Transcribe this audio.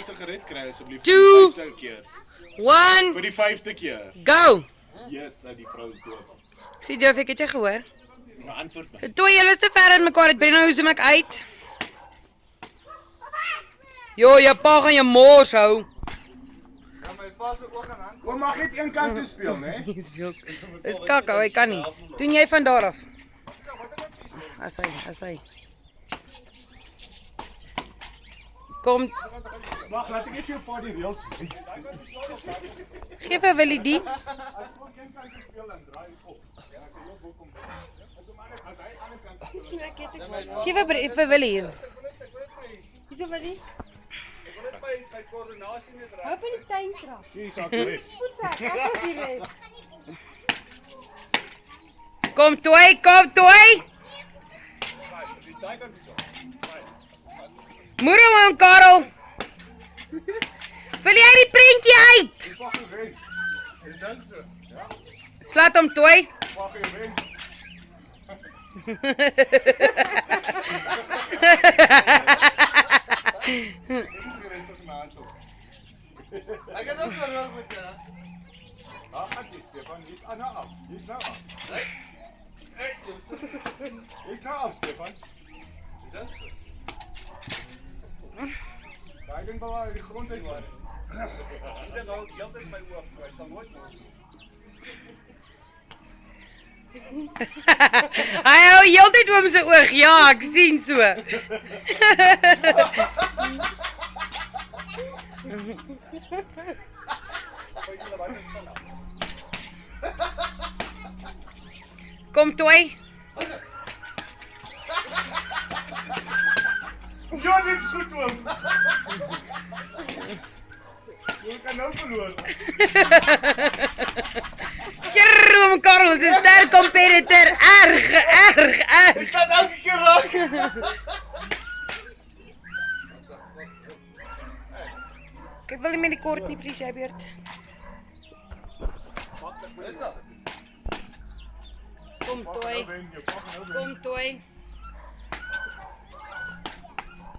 sigaret kry asseblief 2, 5de keer. 1, Vir die 5de keer. go! Yes, die vrou is dood. Sê Doof, ek het jy gehoor? Nou antwoord my. Toe julle is te ver in mekaar, het Brenna, hoe zoom ek uit? Jo, jy pa gaan jou mors hou. Oor mag net een kant toe speel, né? Dis kakka, hy kan nie. Doen jy van daar af. As hy. Kom, Wag, laat ek net vir jou pa die reels wys. geef vir Willie die. As jy een kant toe speel dan draai op. En as jy heel bo kom. As hy aan die kant speel. Geef vir Willie. Wieso Willie? My koördinasie met reg. Hou in die tuin trap. Hier sal ek ref. Kom toe. Moer hom, Karel. Wil jy die prentjie uit? Wag jy wen. Ek dink so. Slaat hom toe. Wag jy wen. Ek het ook gerug met jou. Ag, dit Stefan, jy's nou af. Jy's nou af. Jy's nou af, Stefan. Ek dink so. Daai ding wel uit die grond uit waar. Ek dink hou heeltyd my oog so, ek sal nooit maak. Hy hou heeltyd oom se oog. Ja, ek sien so. Kom toe. Ja, dit is goed oom. Jy kan nou verloor. Oom Karel is 'n sterk competitor. Erg. Dit staat elke keer raak. Ek wil nie met die kort nie, presies jy beurt. Kom toe. Kom toe.